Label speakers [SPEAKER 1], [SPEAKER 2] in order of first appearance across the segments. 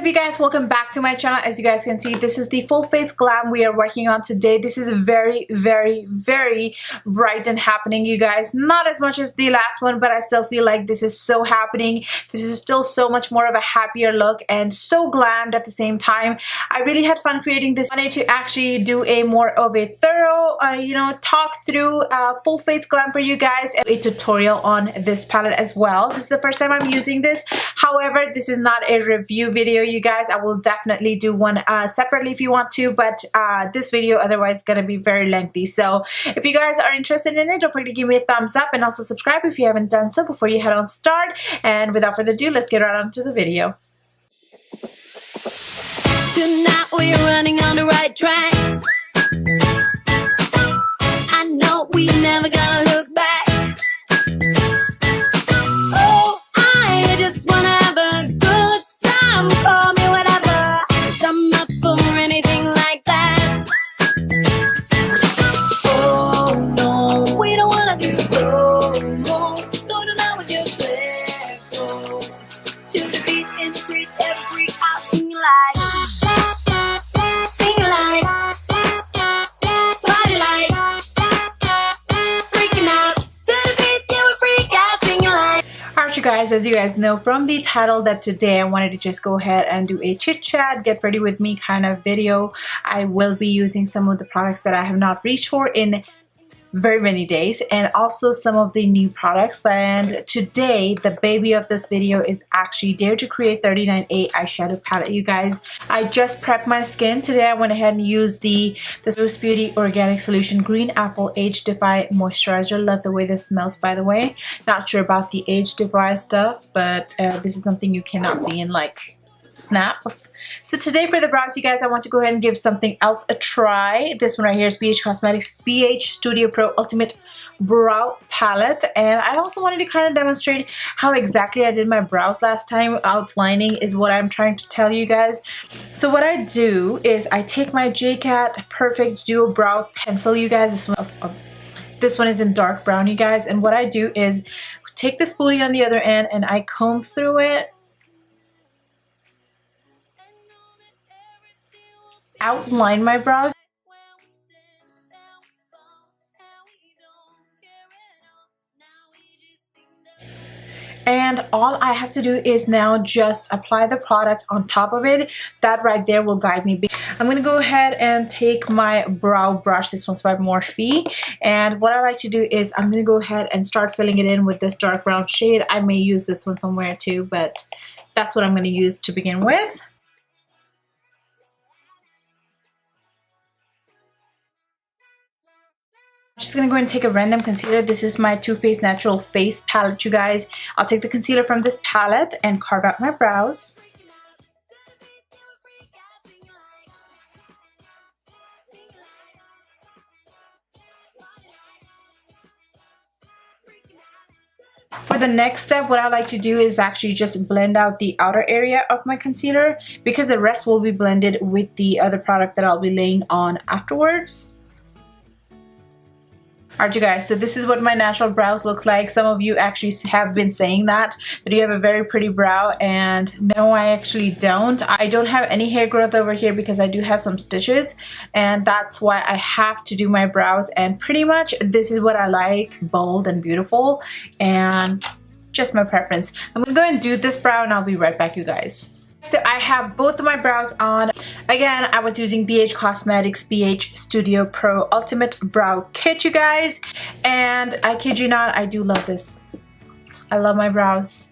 [SPEAKER 1] What's up you guys, welcome back to my channel. As you guys can see, this is the full face glam we are working on today. This is very bright and happening, you guys. Not as much as the last one, but I still feel like this is so happening. This is still so much more of a happier look and so glammed at the same time. I really had fun creating this. I wanted to actually do a more of a thorough talk through full face glam for you guys, and a tutorial on this palette as well. This is the first time I'm using this. However, this is not a review video, you guys. I will definitely do one separately if you want to, but this video otherwise is gonna be very lengthy. So if you guys are interested in it, don't forget to give me a thumbs up and also subscribe if you haven't done so before you head on start. And without further ado, let's get right on to the video.
[SPEAKER 2] Tonight we're running on the right track. I know we never gonna look back. Oh, I just wanna have a good time. Call me whatever, 'cause I'm up for anything like that. Oh no, we don't wanna do slow-mo, so tonight we just let go. To the beat in the streets, every freak out, sing like.
[SPEAKER 1] You guys, as you guys know from the title, that today I wanted to just go ahead and do a chit chat, get ready with me kind of video. I will be using some of the products that I have not reached for in very many days, and also some of the new products. And today the baby of this video is actually Dare to Create 39A eyeshadow palette, you guys. I just prepped my skin today. I went ahead and used the Rose Beauty Organic Solution Green Apple Age Defy Moisturizer. Love the way this smells, by the way. Not sure about the Age Defy stuff, but this is something you cannot see in like snap. So today for the brows, you guys, I want to go ahead and give something else a try. This one right here is BH Cosmetics BH Studio Pro Ultimate Brow Palette, and I also wanted to kind of demonstrate how exactly I did my brows last time. Outlining is what I'm trying to tell you guys. So what I do is I take my JCat Perfect Duo Brow Pencil, you guys. This one is in dark brown, you guys, and what I do is take the spoolie on the other end and I comb through it, outline my brows, and all I have to do is now just apply the product on top of it. That right there will guide me. I'm gonna go ahead and take my brow brush. This one's by Morphe, and what I like to do is I'm gonna go ahead and start filling it in with this dark brown shade. I may use this one somewhere too, but that's what I'm gonna use to begin with. I'm just going to go ahead and take a random concealer. This is my Too Faced Natural Face palette, you guys. I'll take the concealer from this palette and carve out my brows. For the next step, what I like to do is actually just blend out the outer area of my concealer, because the rest will be blended with the other product that I'll be laying on afterwards. Alright you guys, so this is what my natural brows look like. Some of you actually have been saying that you have a very pretty brow, and no, I actually don't. I don't have any hair growth over here because I do have some stitches, and that's why I have to do my brows, and pretty much this is what I like, bold and beautiful, and just my preference. I'm gonna go ahead and do this brow and I'll be right back, you guys. So I have both of my brows on. Again, I was using BH Cosmetics BH Studio Pro Ultimate Brow Kit, you guys. And I kid you not, I do love this. I love my brows.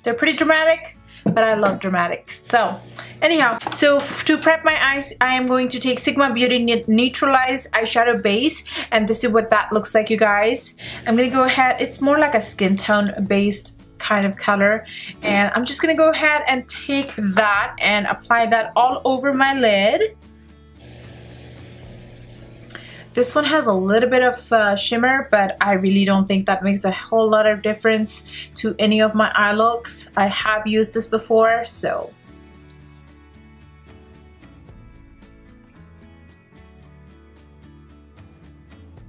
[SPEAKER 1] They're pretty dramatic, but I love dramatic. So anyhow, so to prep my eyes, I am going to take Sigma Beauty Neutralize Eyeshadow Base. And this is what that looks like, you guys. I'm going to go ahead. It's more like a skin tone based kind of color, and I'm just gonna go ahead and take that and apply that all over my lid. This one has a little bit of shimmer, but I really don't think that makes a whole lot of difference to any of my eye looks. I have used this before, so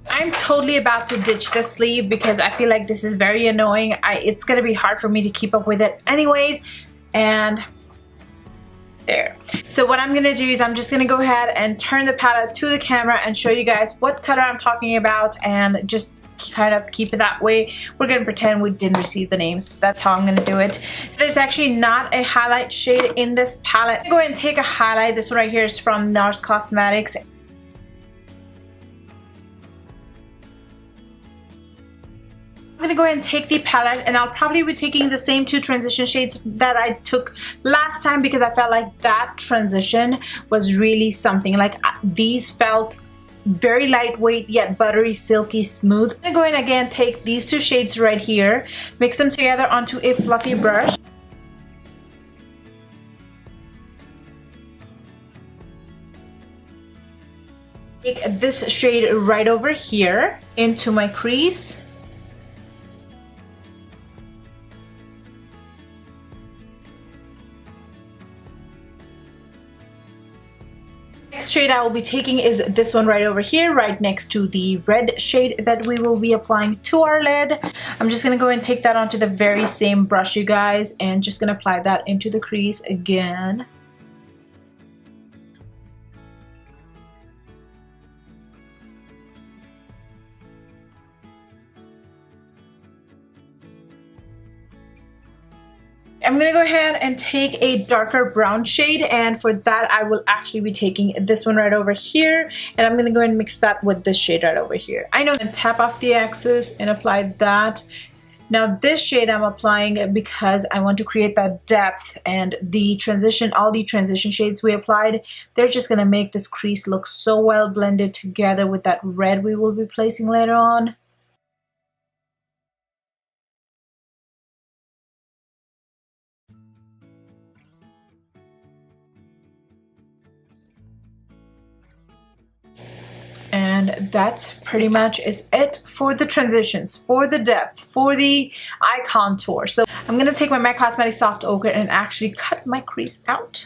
[SPEAKER 1] I'm totally about to ditch the sleeve because I feel like this is very annoying. It's gonna be hard for me to keep up with it anyways, and So what I'm gonna do is I'm just gonna go ahead and turn the palette to the camera and show you guys what color I'm talking about, and just kind of keep it that way. We're gonna pretend we didn't receive the names. That's how I'm gonna do it. So there's actually not a highlight shade in this palette. I'm gonna go ahead and take a highlight. This one right here is from NARS Cosmetics. I'm gonna go ahead and take the palette, and I'll probably be taking the same two transition shades that I took last time, because I felt like that transition was really something. Like these felt very lightweight yet buttery, silky, smooth. I'm gonna go ahead and again take these two shades right here, mix them together onto a fluffy brush. Take this shade right over here into my crease. Next shade I will be taking is this one right over here, right next to the red shade that we will be applying to our lid. I'm just going to go and take that onto the very same brush, you guys, and just going to apply that into the crease again. I'm gonna go ahead and take a darker brown shade, and for that I will actually be taking this one right over here, and I'm gonna go ahead and mix that with this shade right over here. I know, and tap off the excess and apply that. Now this shade I'm applying because I want to create that depth, and the transition, all the transition shades we applied, they're just gonna make this crease look so well blended together with that red we will be placing later on. And that's pretty much is it for the transitions, for the depth, for the eye contour. So I'm going to take my MAC Cosmetics Soft Ochre and actually cut my crease out.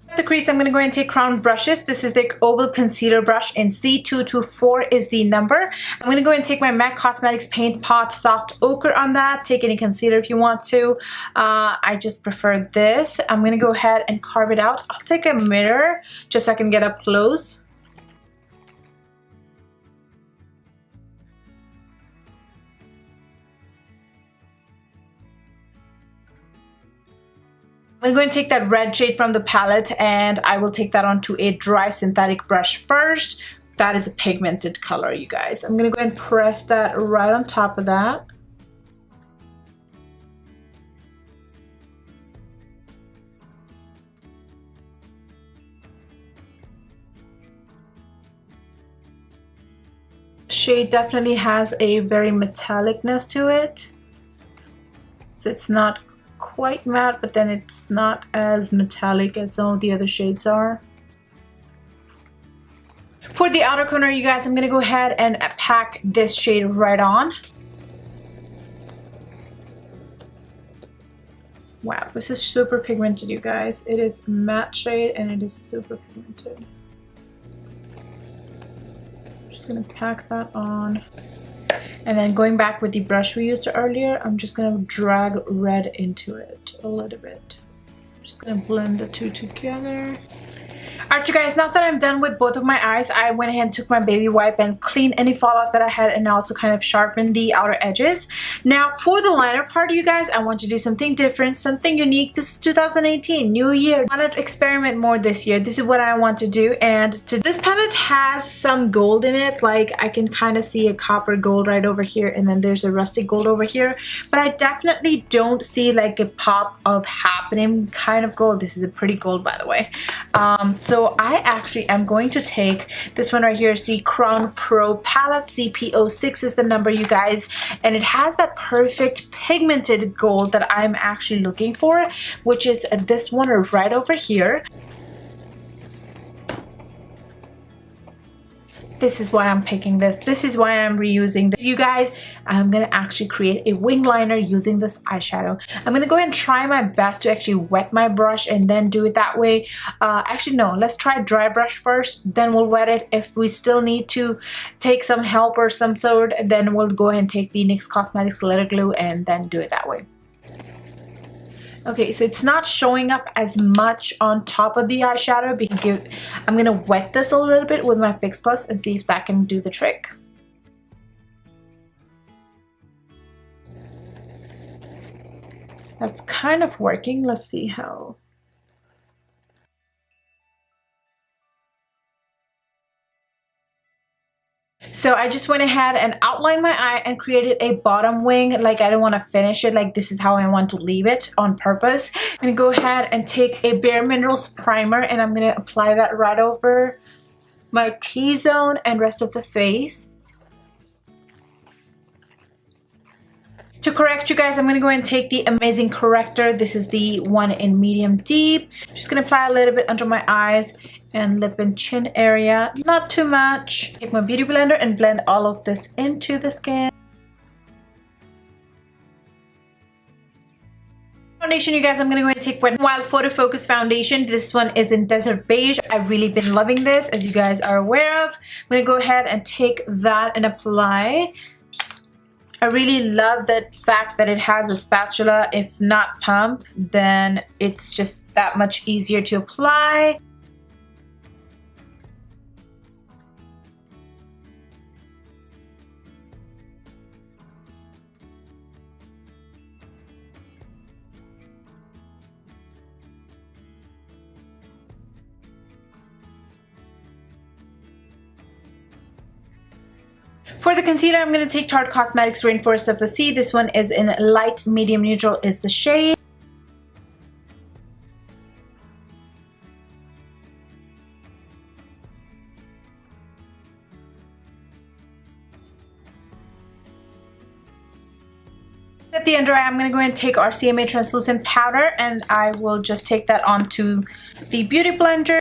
[SPEAKER 1] At the crease, I'm going to go ahead and take Crown brushes. This is the oval concealer brush, and C224 is the number. I'm going to go ahead and take my MAC Cosmetics Paint Pot Soft Ochre on that. Take any concealer if you want to. I just prefer this. I'm going to go ahead and carve it out. I'll take a mirror just so I can get up close. I'm going to take that red shade from the palette, and I will take that onto a dry synthetic brush first. That is a pigmented color, you guys. I'm going to go ahead and press that right on top of that. Shade definitely has a very metallicness to it. So it's not quite matte, but then it's not as metallic as some of the other shades are. For the outer corner, you guys, I'm gonna go ahead and pack this shade right on. Wow, this is super pigmented, you guys. It is matte shade and it is super pigmented. Just gonna pack that on. And then going back with the brush we used earlier, I'm just going to drag red into it a little bit. Just going to blend the two together. Alright, you guys, now that I'm done with both of my eyes, I went ahead and took my baby wipe and cleaned any fallout that I had, and also kind of sharpened the outer edges. Now for the liner part, you guys, I want to do something different, something unique. This is 2018, new year. I want to experiment more this year. This is what I want to do, and this palette has some gold in it. Like I can kind of see a copper gold right over here, and then there's a rustic gold over here, but I definitely don't see like a pop of happening kind of gold. This is a pretty gold, by the way. So I actually am going to take this one right here. Is the Crown Pro palette. CP06 is the number, you guys, and it has that perfect pigmented gold that I'm actually looking for, which is this one right over here. This is why I'm picking this. This is why I'm reusing this. You guys, I'm going to actually create a wing liner using this eyeshadow. I'm going to go ahead and try my best to actually wet my brush and then do it that way. Actually, no. Let's try dry brush first. Then we'll wet it. If we still need to take some help or some sort, then we'll go ahead and take the NYX Cosmetics Glitter Glue and then do it that way. Okay, so it's not showing up as much on top of the eyeshadow because I'm gonna wet this a little bit with my Fix Plus and see if that can do the trick. That's kind of working. Let's see how. So I just went ahead and outlined my eye and created a bottom wing. Like I don't want to finish it, like this is how I want to leave it on purpose. I'm going to go ahead and take a Bare Minerals primer and I'm going to apply that right over my T-zone and rest of the face. To correct you guys, I'm going to go ahead and take the Amazing Corrector. This is the one in medium deep. Just going to apply a little bit under my eyes and lip and chin area, not too much. Take my beauty blender and blend all of this into the skin. Foundation, you guys, I'm gonna go ahead and take Wet n Wild Photo Focus foundation. This one is in Desert Beige. I've really been loving this, as you guys are aware of. I'm gonna go ahead and take that and apply. I really love the fact that it has a spatula. If not pump, then it's just that much easier to apply. For the concealer, I'm going to take Tarte Cosmetics Rainforest of the Sea. This one is in light, medium, neutral is the shade. At the under eye, I'm going to go ahead and take our CMA translucent powder and I will just take that onto the beauty blender.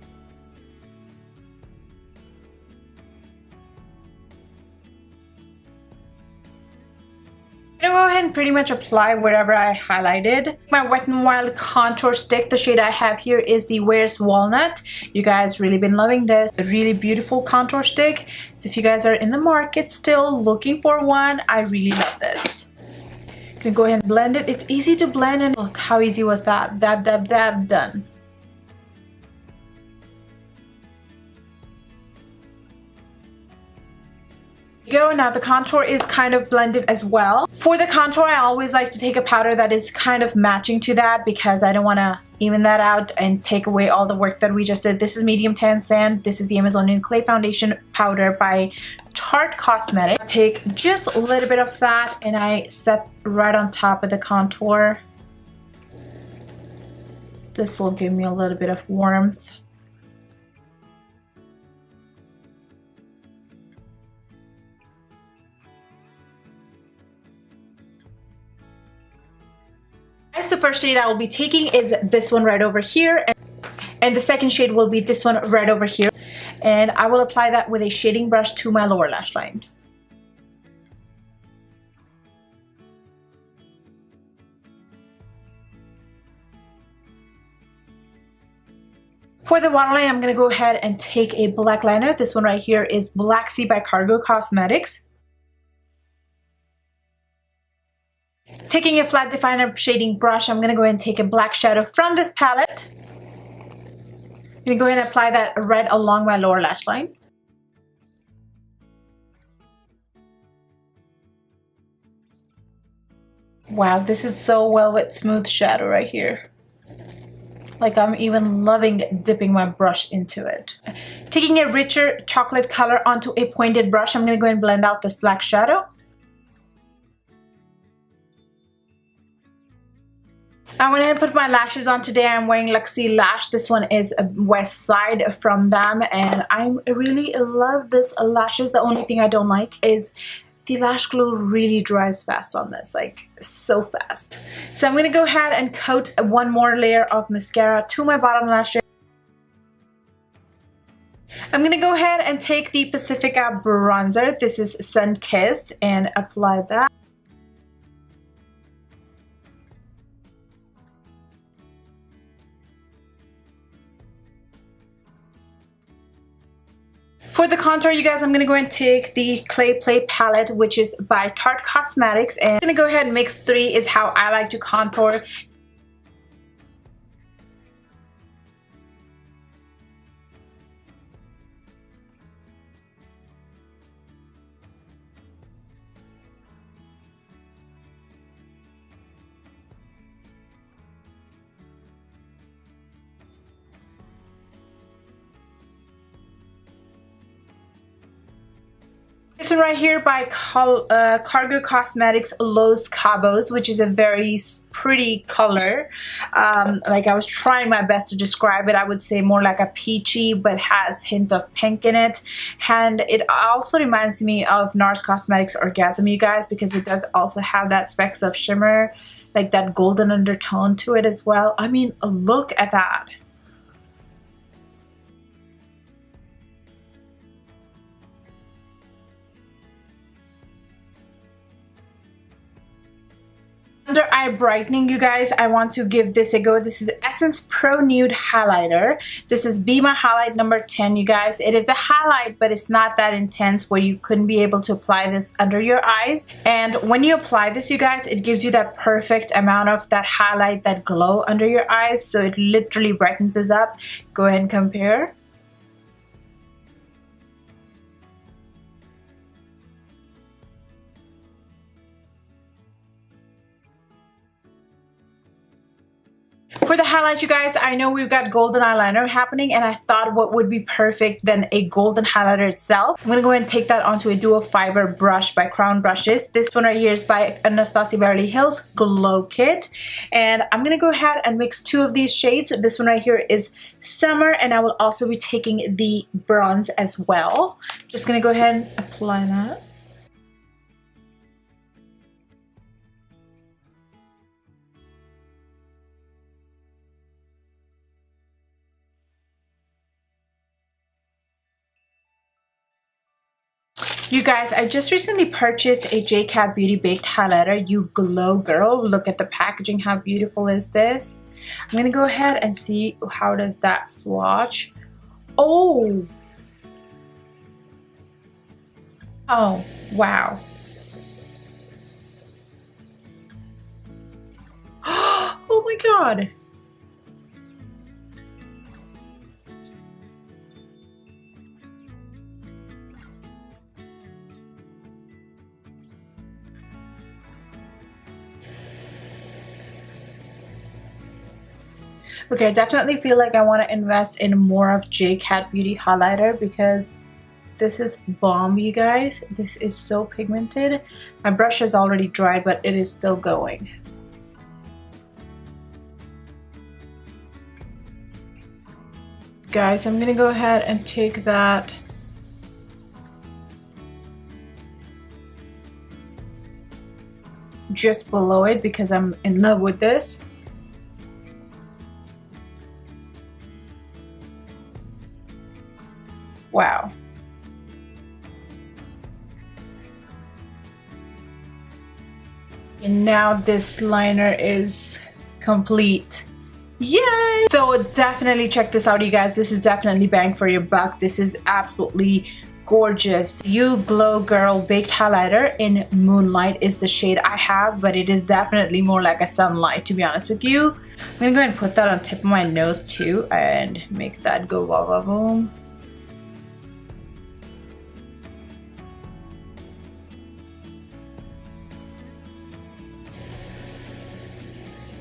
[SPEAKER 1] I'm going to go ahead and pretty much apply wherever I highlighted. My Wet n Wild contour stick, the shade I have here is the Where's Walnut. You guys really been loving this. A really beautiful contour stick. So if you guys are in the market still looking for one, I really love this. I'm going to go ahead and blend it. It's easy to blend and look how easy was that. Dab, dab, dab, done. Go. Now the contour is kind of blended as well. For the contour, I always like to take a powder that is kind of matching to that because I don't want to even that out and take away all the work that we just did. This is Medium Tan Sand. This is the Amazonian Clay Foundation Powder by Tarte Cosmetics. I take just a little bit of that and I set right on top of the contour. This will give me a little bit of warmth. The first shade I will be taking is this one right over here, and the second shade will be this one right over here, and I will apply that with a shading brush to my lower lash line. For the waterline, I'm going to go ahead and take a black liner. This one right here is Black Sea by Cargo Cosmetics. Taking a flat definer shading brush, I'm going to go ahead and take a black shadow from this palette. I'm going to go ahead and apply that right along my lower lash line. Wow, this is so velvet smooth shadow right here. Like I'm even loving dipping my brush into it. Taking a richer chocolate color onto a pointed brush, I'm going to go ahead and blend out this black shadow. I went ahead and put my lashes on today. I'm wearing Luxie Lash. This one is a West Side from them, and I really love this lashes. The only thing I don't like is the lash glue really dries fast on this, like so fast. So I'm going to go ahead and coat one more layer of mascara to my bottom lashes. I'm going to go ahead and take the Pacifica bronzer. This is Sun Kissed, and apply that. For the contour, you guys, I'm going to go ahead and take the Clay Play palette, which is by Tarte Cosmetics. And I'm going to go ahead and mix 3 is how I like to contour. This one right here by Cargo Cosmetics Los Cabos, which is a very pretty color. Like I was trying my best to describe it. I would say more like a peachy, but has hint of pink in it. And it also reminds me of NARS Cosmetics Orgasm, you guys, because it does also have that specks of shimmer, like that golden undertone to it as well. I mean, look at that. Under eye brightening, you guys, I want to give this a go. This is Essence Pro Nude Highlighter. This is Be My Highlight number 10, you guys. It is a highlight, but it's not that intense where you couldn't be able to apply this under your eyes. And when you apply this, you guys, it gives you that perfect amount of that highlight, that glow under your eyes. So it literally brightens this up. Go ahead and compare. For the highlight, you guys, I know we've got golden eyeliner happening, and I thought what would be perfect than a golden highlighter itself. I'm going to go ahead and take that onto a dual fiber brush by Crown Brushes. This one right here is by Anastasia Beverly Hills Glow Kit. And I'm going to go ahead and mix two of these shades. This one right here is Summer, and I will also be taking the bronze as well. Just going to go ahead and apply that. You guys, I just recently purchased a JCat Beauty Baked Highlighter. You glow, girl. Look at the packaging. How beautiful is this? I'm going to go ahead and see how does that swatch. Oh! Oh, wow. Oh my god. Okay, I definitely feel like I want to invest in more of JCat Beauty highlighter because this is bomb, you guys. This is so pigmented. My brush is already dried, but it is still going. Guys, I'm gonna go ahead and take that just below it because I'm in love with this. Wow. And now this liner is complete. Yay! So definitely check this out, you guys. This is definitely bang for your buck. This is absolutely gorgeous. You Glow Girl Baked Highlighter in Moonlight is the shade I have, but it is definitely more like a sunlight, to be honest with you. I'm gonna go ahead and put that on tip of my nose too and make that go wow wow boom.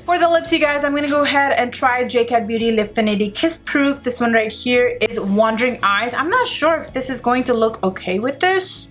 [SPEAKER 1] For the lips, you guys, I'm going to go ahead and try JCat Beauty Lipfinity Kiss Proof. This one right here is Wandering Eyes. I'm not sure if this is going to look okay with this.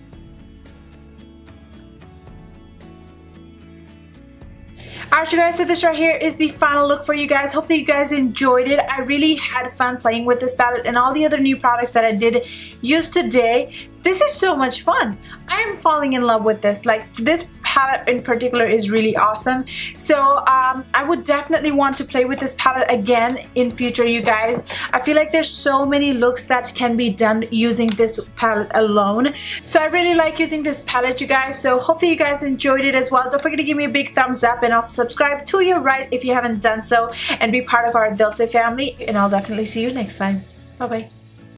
[SPEAKER 1] Alright, you guys, so this right here is the final look for you guys. Hopefully you guys enjoyed it. I really had fun playing with this palette and all the other new products that I did use today. This is so much fun. I am falling in love with this. Like, this palette in particular is really awesome. So I would definitely want to play with this palette again in future, you guys. I feel like there's so many looks that can be done using this palette alone. So I really like using this palette, you guys. So hopefully you guys enjoyed it as well. Don't forget to give me a big thumbs up and also subscribe to your right if you haven't done so, and be part of our Dulce family. And I'll definitely see you next time. Bye bye.